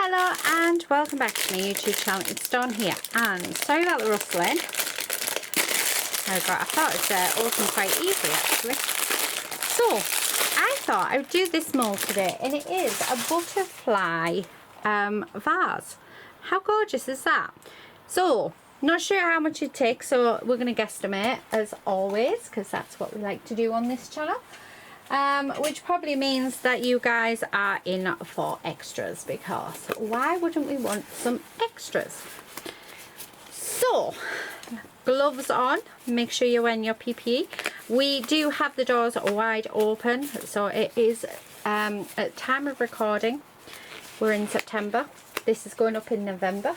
Hello and welcome back to my YouTube channel. It's Dawn here, and sorry about the rustling. I thought it opened quite easily actually. So I thought I would do this mold today, and it is a butterfly vase. How gorgeous is that? So not sure how much it takes, so we're going to guesstimate as always, because that's what we like to do on this channel. Which probably means that you guys are in for extras, because why wouldn't we want some extras? So gloves on, make sure you're wearing your PPE. We do have the doors wide open, so it is at time of recording we're in September. This is going up in November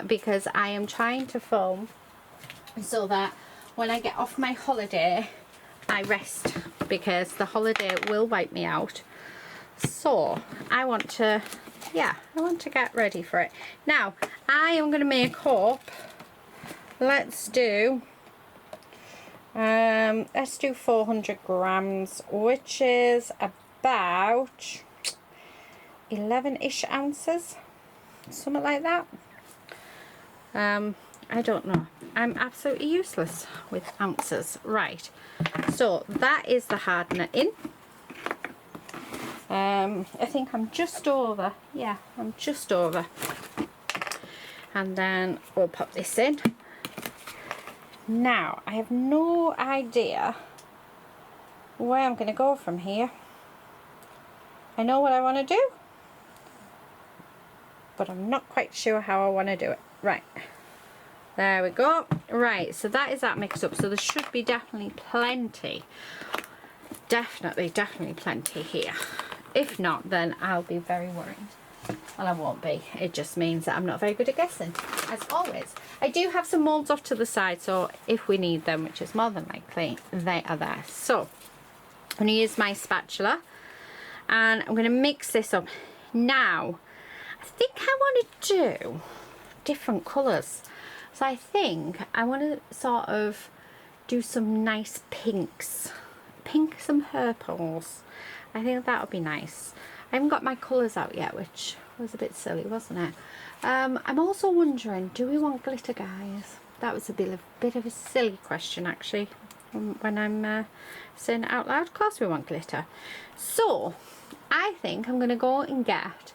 because I am trying to film so that when I get off my holiday I rest, because the holiday will wipe me out. So I want to get ready for it. Now I am going to make up, let's do 400 grams, which is about 11-ish ounces, something like that. I don't know, I'm absolutely useless with ounces. Right, so that is the hardener in. I think I'm just over, yeah, I'm just over. And then we'll pop this in. Now I have no idea where I'm going to go from here. I know what I want to do, but I'm not quite sure how I want to do it. Right, there we go. Right, so that is that mixed up, so there should be definitely plenty, definitely plenty here. If not, then I'll be very worried. Well, I won't be, it just means that I'm not very good at guessing, as always. I do have some molds off to the side, so if we need them, which is more than likely, they are there. So I'm going to use my spatula and I'm going to mix this up. Now I think I want to do different colours, so I think I want to sort of do some nice pinks, some purples. I think that would be nice. I haven't got my colours out yet, which was a bit silly, wasn't it? I'm also wondering, do we want glitter, guys? That was a bit of a silly question actually when I'm saying it out loud. Of course we want glitter. So I think I'm going to go and get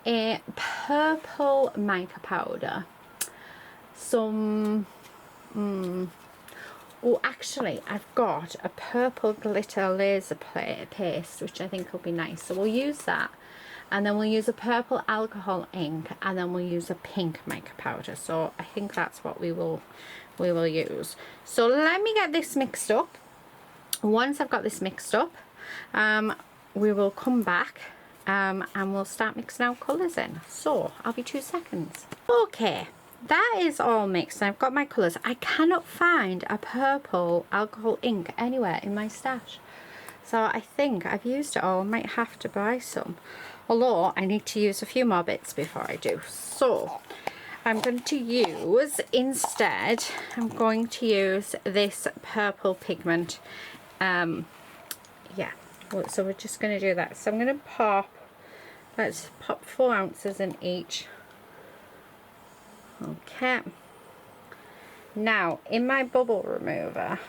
a purple mica powder, some oh, actually I've got a purple glitter laser paste, which I think will be nice, so we'll use that, and then we'll use a purple alcohol ink, and then we'll use a pink mica powder. So I think that's what we will use. So let me get this mixed up. Once I've got this mixed up, we will come back and we'll start mixing our colours in. So I'll be 2 seconds. Okay, that is all mixed. I've got my colours. I cannot find a purple alcohol ink anywhere in my stash, so I think I've used it all. I might have to buy some, although I need to use a few more bits before I do. So I'm going to use, instead I'm going to use this purple pigment. Yeah, so we're just going to do that. So I'm going to pop, let's pop 4 ounces in each. Okay, now in my bubble remover,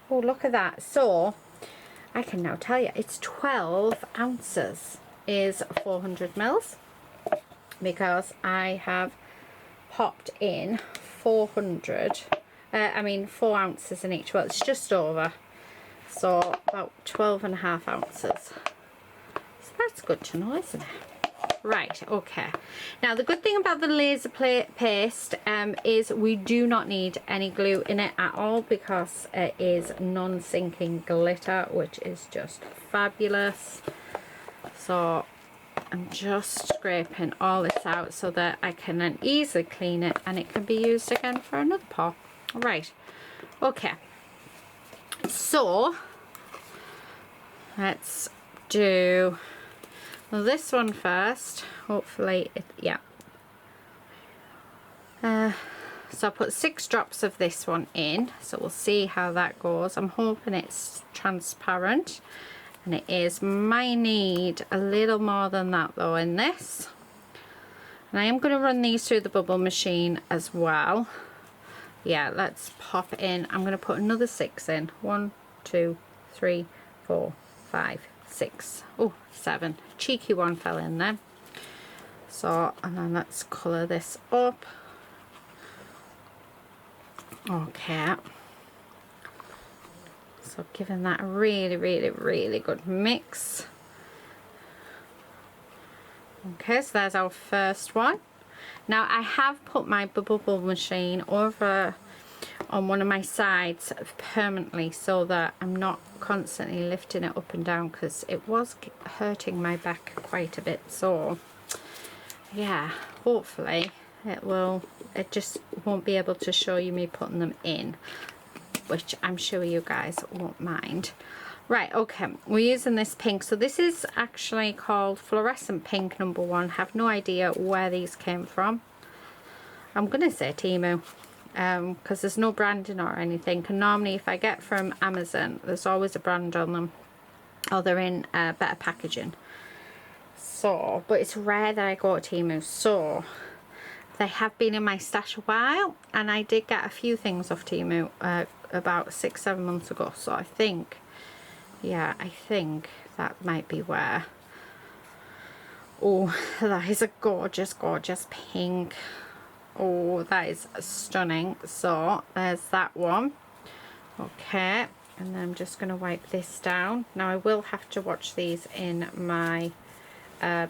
oh look at that, so I can now tell you it's 12 ounces is 400 mils, because I have popped in 4 ounces in each. Well, it's just over, so about 12.5 ounces. So that's good to know, isn't it? Right, okay. Now the good thing about the laser paste is we do not need any glue in it at all, because it is non-sinking glitter, which is just fabulous. So I'm just scraping all this out so that I can then easily clean it and it can be used again for another pot. Right, okay. So let's do this one first, hopefully yeah. So I put 6 drops of this one in, so we'll see how that goes. I'm hoping it's transparent. and it is. Might need a little more than that though in this. And I am going to run these through the bubble machine as well. Yeah, let's pop in. I'm going to put another 6 in. 1, 2, 3, 4, 5, 6. Oh, 7. Cheeky one fell in there. So, and then let's colour this up. Okay. So giving that a really good mix. Okay, so there's our first one. Now I have put my bubble machine over on one of my sides permanently so that I'm not constantly lifting it up and down, because it was hurting my back quite a bit. So yeah, hopefully it just won't be able to show you me putting them in, which I'm sure you guys won't mind. Right, okay, we're using this pink. So this is actually called Fluorescent Pink number 1. Have no idea where these came from. I'm gonna say Temu, because there's no branding or anything, and normally if I get from Amazon there's always a brand on them, or they're in better packaging. So, but it's rare that I go to Temu, so they have been in my stash a while, and I did get a few things off Temu about 6-7 months ago. So I think, yeah, I think that might be where. Oh, that is a gorgeous pink. Oh, that is stunning. So there's that one. Okay, and then I'm just going to wipe this down. Now I will have to watch these in my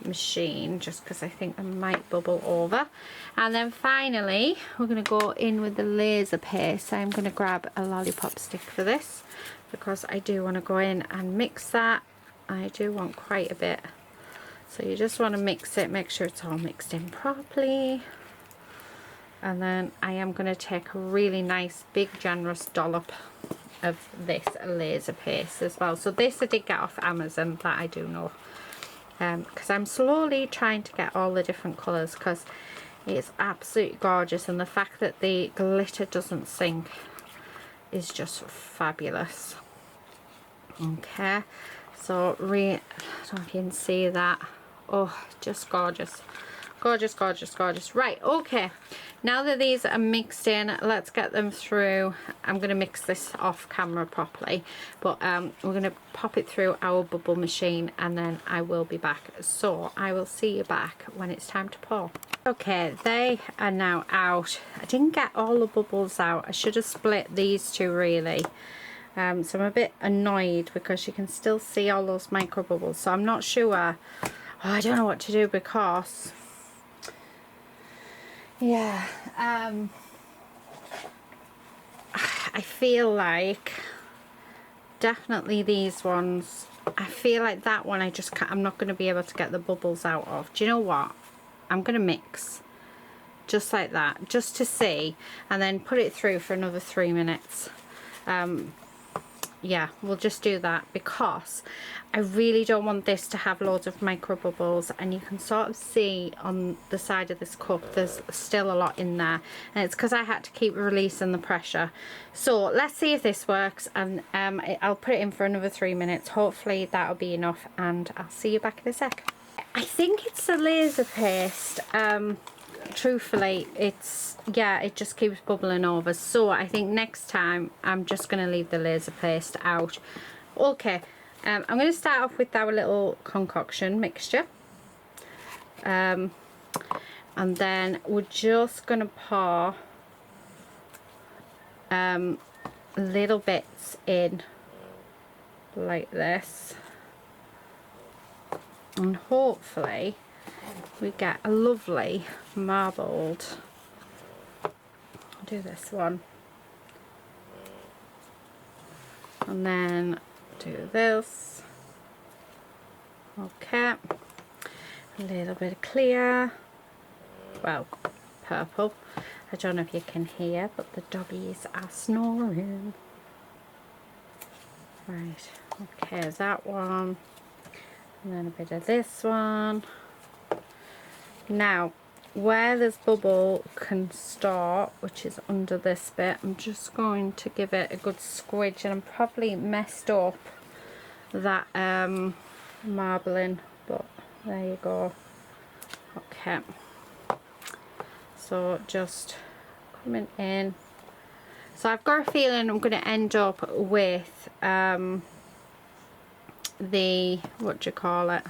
machine, just because I think they might bubble over. And then finally we're going to go in with the laser paste. I'm going to grab a lollipop stick for this, because I do want to go in and mix that. I do want quite a bit, so you just want to mix it, make sure it's all mixed in properly. And then I am going to take a really nice big generous dollop of this laser paste as well. So this I did get off Amazon, that I do know, because I'm slowly trying to get all the different colours, because it's absolutely gorgeous, and the fact that the glitter doesn't sink is just fabulous. Okay, so I don't know if you can see that. Oh, just gorgeous. Gorgeous. Right, okay, now that these are mixed in, let's get them through. I'm going to mix this off camera properly, but we're going to pop it through our bubble machine, and then I will be back. So I will see you back when it's time to pour. Okay, they are now out. I didn't get all the bubbles out. I should have split these two really. So I'm a bit annoyed because you can still see all those micro bubbles. So I'm not sure. Oh, I don't know what to do, because yeah, I feel like definitely these ones, I feel like that one I just can't, I'm not going to be able to get the bubbles out of. Do you know what? I'm going to mix just like that, just to see, and then put it through for another 3 minutes. Yeah, we'll just do that, because I really don't want this to have loads of micro bubbles, and you can sort of see on the side of this cup there's still a lot in there, and it's because I had to keep releasing the pressure. So let's see if this works, and I'll put it in for another 3 minutes. Hopefully that'll be enough, and I'll see you back in a sec. I think it's the laser paste. Truthfully, it's, yeah, it just keeps bubbling over. So I think next time I'm just going to leave the laser paste out. Okay, I'm going to start off with our little concoction mixture, and then we're just going to pour little bits in like this, and hopefully we get a lovely marbled. I'll do this one, and then do this. Okay, a little bit of clear, well, purple. I don't know if you can hear, but the doggies are snoring. Right, okay, that one, and then a bit of this one. Now, where this bubble can start, which is under this bit, I'm just going to give it a good squidge, and I'm probably messed up that marbling, but there you go. Okay, so just coming in. So I've got a feeling I'm going to end up with the, what do you call it,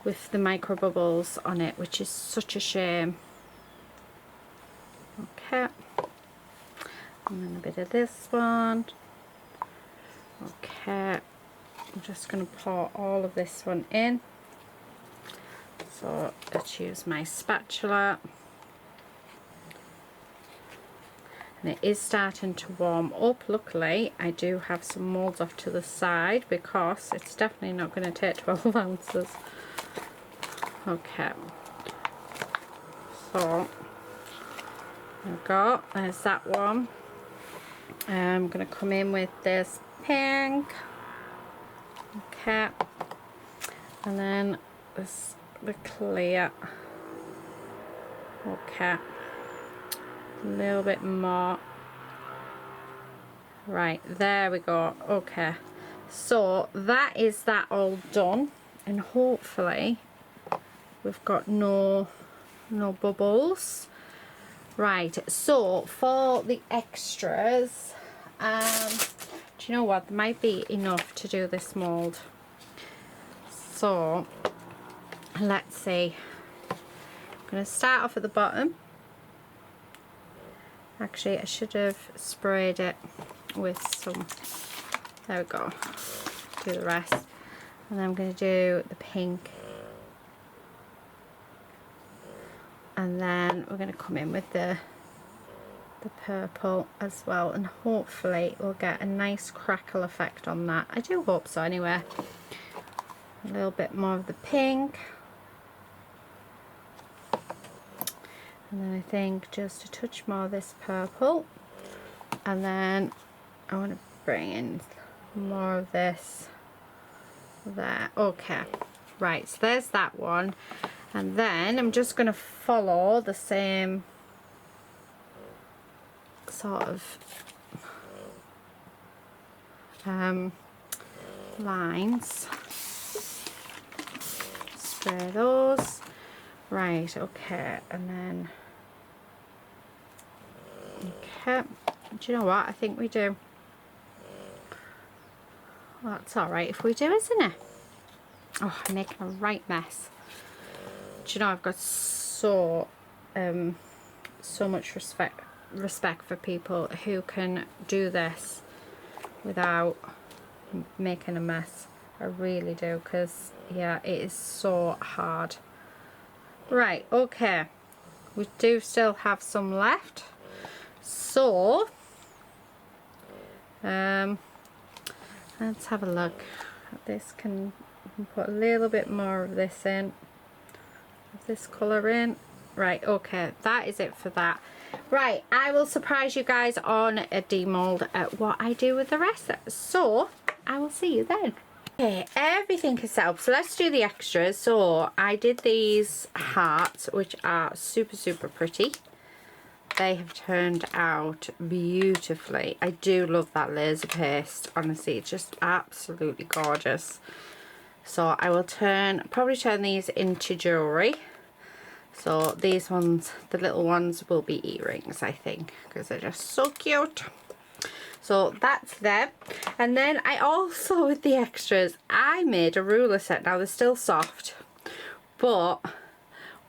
with the micro bubbles on it, which is such a shame. Okay, and then a bit of this one. Okay, I'm just going to pour all of this one in. So let's use my spatula. And it is starting to warm up. Luckily I do have some moulds off to the side because it's definitely not going to take 12 ounces. Okay, so there we go, there's that one. I'm going to come in with this pink. Okay, and then this, the clear. Okay, a little bit more. Right, there we go. Okay, so that is that all done, and hopefully we've got no bubbles. Right, so for the extras, do you know what, there might be enough to do this mold. So let's see, I'm going to start off at the bottom. Actually, I should have sprayed it with some, there we go, do the rest. And then I'm going to do the pink, and then we're going to come in with the purple as well, and hopefully we'll get a nice crackle effect on that. I do hope so anyway. A little bit more of the pink, and then I think just a touch more of this purple, and then I want to bring in more of this there. Okay, right, so there's that one, and then I'm just going to follow the same sort of lines, spray those. Right, okay, and then okay, do you know what, I think we do. Well, that's alright if we do, isn't it? Oh, I'm making a right mess. Do you know, I've got so much respect for people who can do this without making a mess. I really do, because yeah, it is so hard. Right, okay, we do still have some left, so let's have a look at this. Can put a little bit more of this in, of this colour in. Right, okay, that is it for that. Right, I will surprise you guys on a demold at what I do with the rest, so I will see you then. Okay, everything is set up, so let's do the extras. So I did these hearts, which are super pretty. They have turned out beautifully. I do love that laser paste, honestly, it's just absolutely gorgeous. So I will probably turn these into jewellery. So these ones, the little ones, will be earrings, I think, because they're just so cute. So that's them. And then I also, with the extras, I made a ruler set. Now they're still soft, but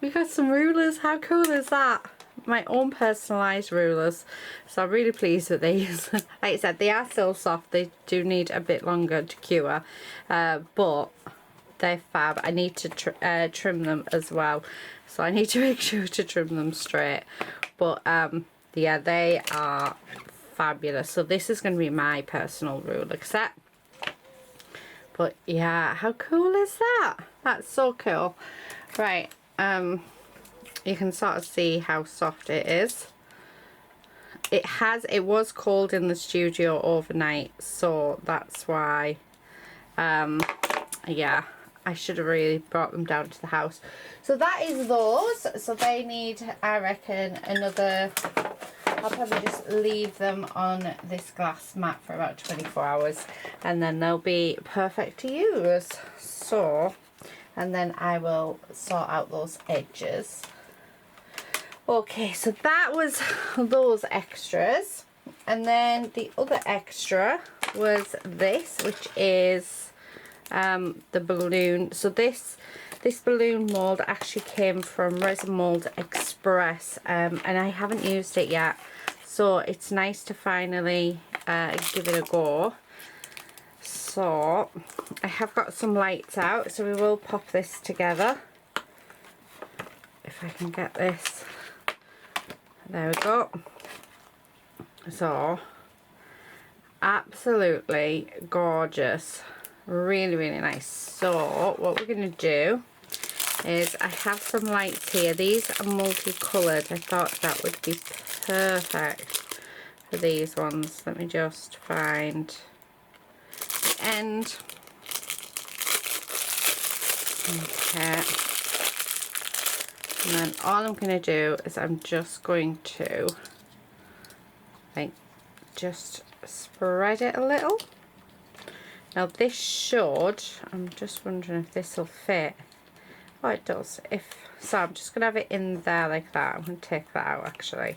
we got some rulers. How cool is that? My own personalised rulers. So I'm really pleased with these. Like I said, they are still soft. They do need a bit longer to cure, but they're fab. I need to trim them as well, so I need to make sure to trim them straight. But yeah, they are fabulous. So this is going to be my personal ruler set. But yeah, how cool is that? That's so cool. Right, you can sort of see how soft it is. It was cold in the studio overnight, so that's why yeah, I should have really brought them down to the house. So that is those. So they need, I reckon, another I'll probably just leave them on this glass mat for about 24 hours and then they'll be perfect to use. So, and then I will sort out those edges. Okay, so that was those extras. And then the other extra was this, which is the balloon. So this balloon mold actually came from Resin Mold Express, and I haven't used it yet, so it's nice to finally give it a go. So I have got some lights out, so we will pop this together if I can get this. There we go. So absolutely gorgeous, really really nice. So what we're going to do is, I have some lights here. These are multicolored. I thought that would be perfect for these ones. Let me just find the end. Okay, and then all I'm going to do is I'm just going to like just spread it a little. Now this should, I'm just wondering if this will fit. Oh, it does. So I'm just going to have it in there like that. I'm going to take that out actually.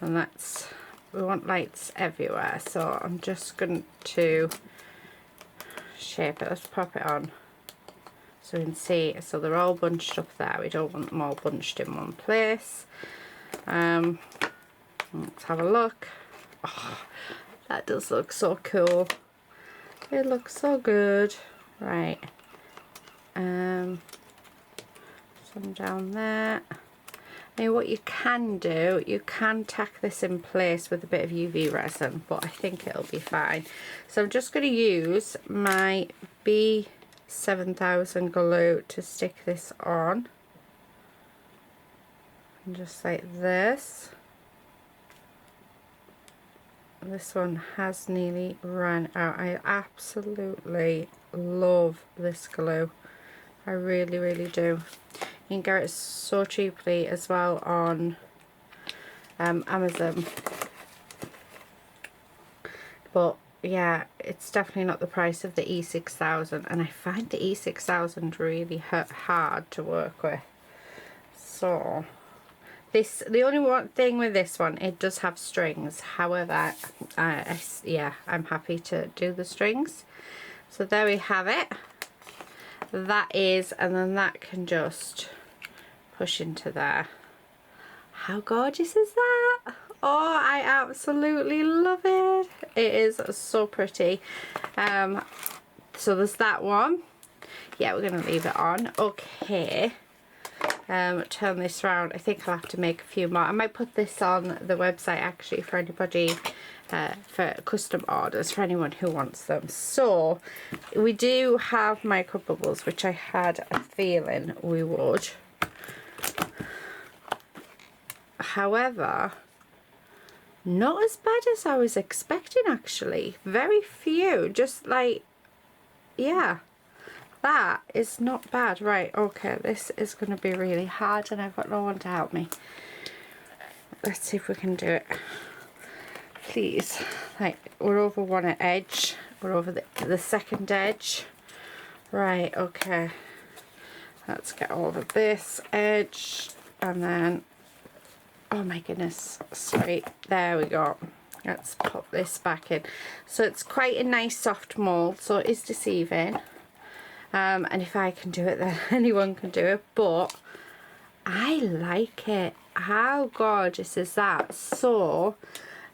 And that's, we want lights everywhere. So I'm just going to shape it. Let's pop it on so we can see. So they're all bunched up there. We don't want them all bunched in one place. Let's have a look. Oh, that does look so cool. It looks so good. Right. Some down there. I mean, what you can do, you can tack this in place with a bit of UV resin, but I think it'll be fine. So I'm just going to use my B7000 glue to stick this on. And just like this. This one has nearly run out. I absolutely love this glue. I really really do. You can get it so cheaply as well on Amazon, but yeah, it's definitely not the price of the E6000, and I find the E6000 really hard to work with. So this, the only one thing with this one, it does have strings. However, yeah, I'm happy to do the strings. So there we have it. That is, and then that can just push into there. How gorgeous is that? Oh, I absolutely love it. It is so pretty. So there's that one. Yeah, we're gonna leave it on. Okay. Turn this round. I think I'll have to make a few more. I might put this on the website actually for anybody, for custom orders, for anyone who wants them. So we do have micro bubbles, which I had a feeling we would. However, not as bad as I was expecting actually. Very few, just like, yeah, that is not bad. Right, okay, this is going to be really hard and I've got no one to help me. Let's see if we can do it. Please. Like, we're over one edge, we're over the second edge. Right, okay, let's get over this edge and then, oh my goodness, sorry, there we go. Let's pop this back in. So it's quite a nice soft mold, so it is deceiving, and if I can do it then anyone can do it, but I like it. How gorgeous is that? So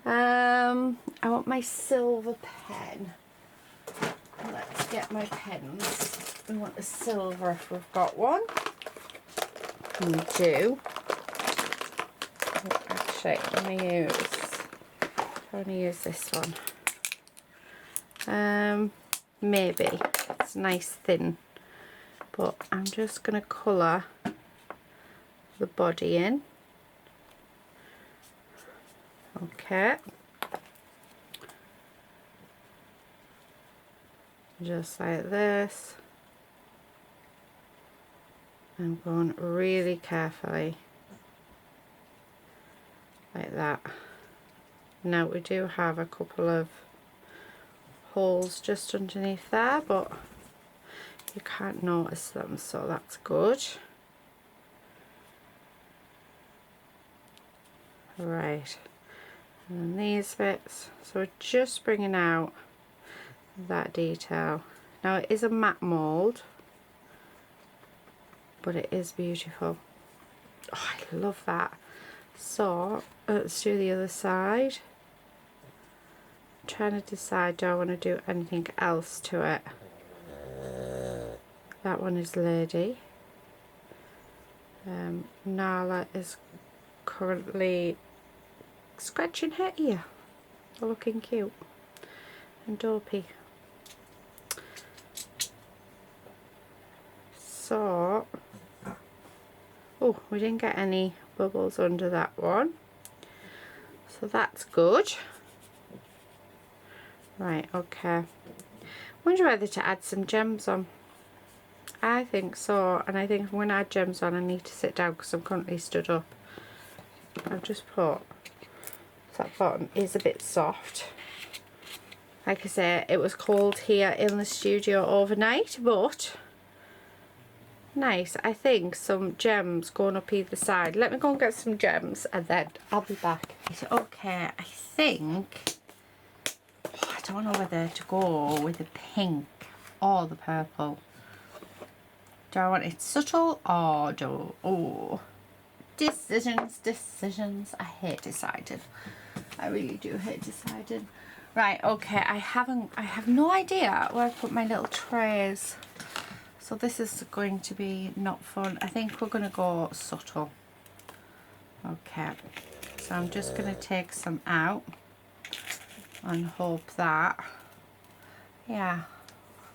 I want my silver pen. Let's get my pens. We want the silver if we've got one. We do. Actually, let me use this one. Maybe. It's nice thin. But I'm just going to colour the body in. Okay. Just like this. I'm going really carefully. like that. Now we do have a couple of holes just underneath there, but you can't notice them, so that's good. Right, and then these bits, so we're just bringing out that detail. Now it is a matte mould, but it is beautiful. Oh, I love that. So let's do the other side. I'm trying to decide, do I want to do anything else to it? That one is Lady. Nala is currently scratching her ear. They're looking cute and dopey. So, oh, we didn't get any bubbles under that one, so that's good. Right, okay. Wonder whether to add some gems on. I think so, and I think if I'm going to add gems on, I need to sit down because I'm currently stood up. I've just put, that bottom is a bit soft. Like I say, it was cold here in the studio overnight, but nice. I think some gems going up either side. Let me go and get some gems and then I'll be back. Okay, I think, I don't know whether to go with the pink or the purple. Do I want it subtle or decisions. I hate deciding. I really do hate deciding. Right, okay, I have no idea where I put my little trays. So this is going to be not fun. I think we're going to go subtle. Okay, so I'm just going to take some out and hope that, yeah,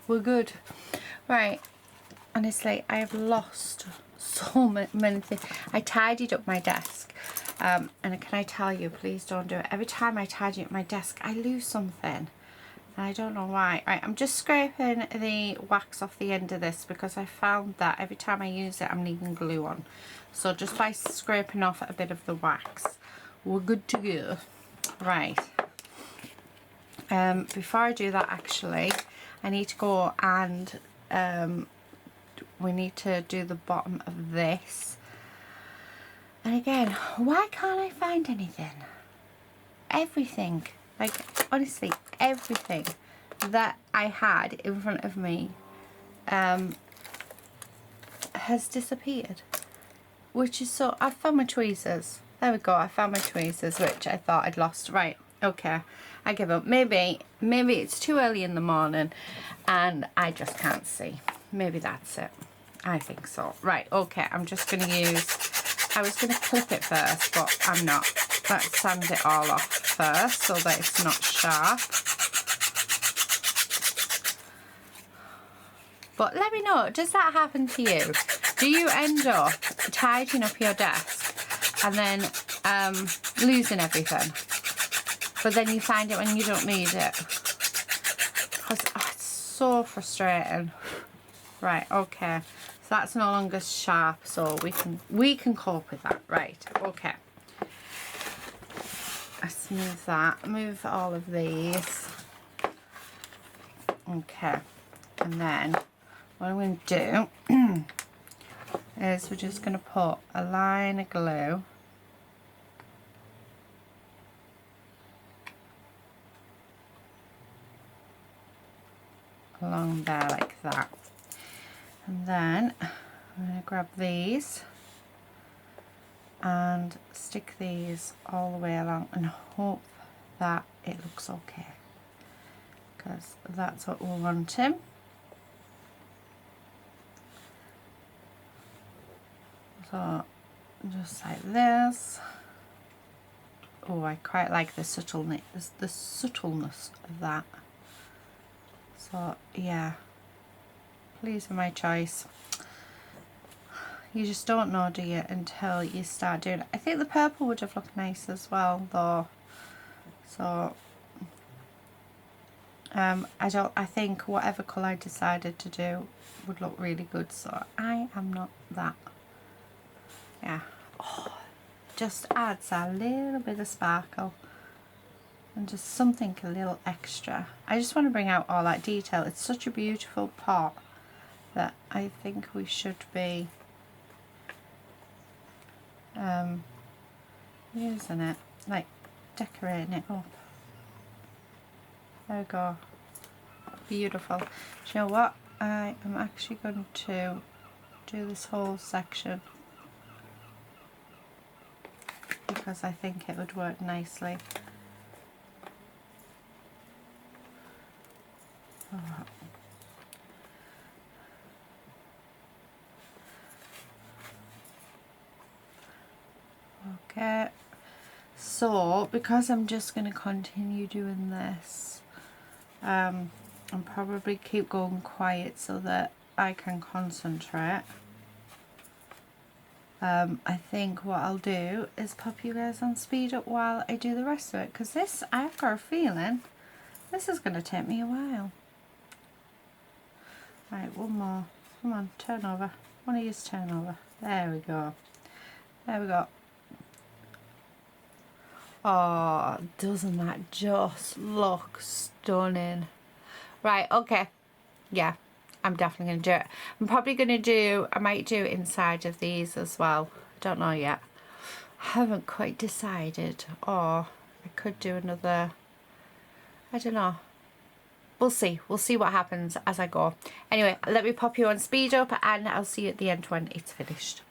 we're good. Right, honestly, I have lost so many things. I tidied up my desk, and can I tell you, please don't do it. Every time I tidy up my desk, I lose something. I don't know why. Right, I'm just scraping the wax off the end of this because I found that every time I use it I'm leaving glue on. So just by scraping off a bit of the wax, we're good to go. Right. Before I do that, actually, I need to go and we need to do the bottom of this. And again, why can't I find anything? Everything. Like, honestly, everything that I had in front of me has disappeared. Which is so... I found my tweezers. There we go, I found my tweezers, which I thought I'd lost. Right, okay, I give up. Maybe it's too early in the morning and I just can't see. Maybe that's it. I think so. Right, okay, I'm just going to use... I was going to clip it first, but I'm not. Let's sand it all off first so that it's not sharp. But let me know, does that happen to you? Do you end up tidying up your desk and then losing everything? But then you find it when you don't need it? Because it's so frustrating. Right, okay. So that's no longer sharp, so we can cope with that. Right, okay. I smooth that, move all of these. Okay, and then what I'm going to do is we're just going to put a line of glue along there like that. And then I'm going to grab these and stick these all the way along and hope that it looks okay, because that's what we're wanting. So just like this. Oh, I quite like the subtleness of that. So yeah, pleased with my choice. You just don't know, do you, until you start doing it. I think the purple would have looked nice as well, though. So I think whatever colour I decided to do would look really good. So I am not that. Yeah. Oh, just adds a little bit of sparkle and just something a little extra. I just want to bring out all that detail. It's such a beautiful pot that I think we should be using it, like decorating it up. There we go. Beautiful. Do you know what? I am actually going to do this whole section because I think it would work nicely. Oh. Okay, so because I'm just going to continue doing this, and probably keep going quiet so that I can concentrate, I think what I'll do is pop you guys on speed up while I do the rest of it, because this, I've got a feeling this is going to take me a while. Right, one more. Come on, turn over. One of yours turn over. There we go. There we go. Oh, doesn't that just look stunning? Right, okay. Yeah, I'm definitely going to do it. I'm probably going to do, I might do inside of these as well. Don't know yet. Haven't quite decided. Or I could do another, I don't know. We'll see. We'll see what happens as I go. Anyway, let me pop you on speed up and I'll see you at the end when it's finished.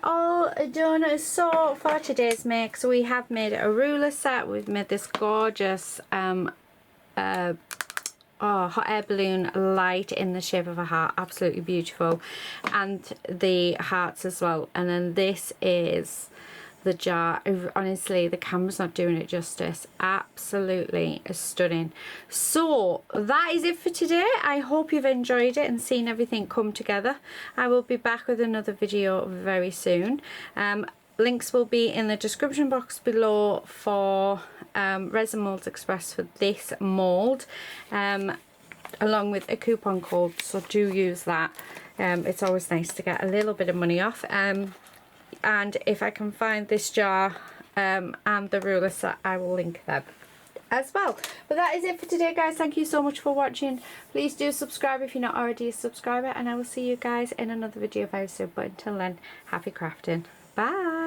we're all done. So for today's make, so we have made a ruler set. We've made this gorgeous hot air balloon light in the shape of a heart, absolutely beautiful, and the hearts as well. And then this is the jar. Honestly, the camera's not doing it justice. Absolutely stunning. So that is it for today. I hope you've enjoyed it and seen everything come together. I will be back with another video very soon. Links will be in the description box below for Resin Molds Express for this mould, along with a coupon code, so do use that. It's always nice to get a little bit of money off. And if I can find this jar and the ruler set, I will link them as well. But that is it for today, guys. Thank you so much for watching. Please do subscribe if you're not already a subscriber, and I will see you guys in another video very soon. But until then, happy crafting. Bye.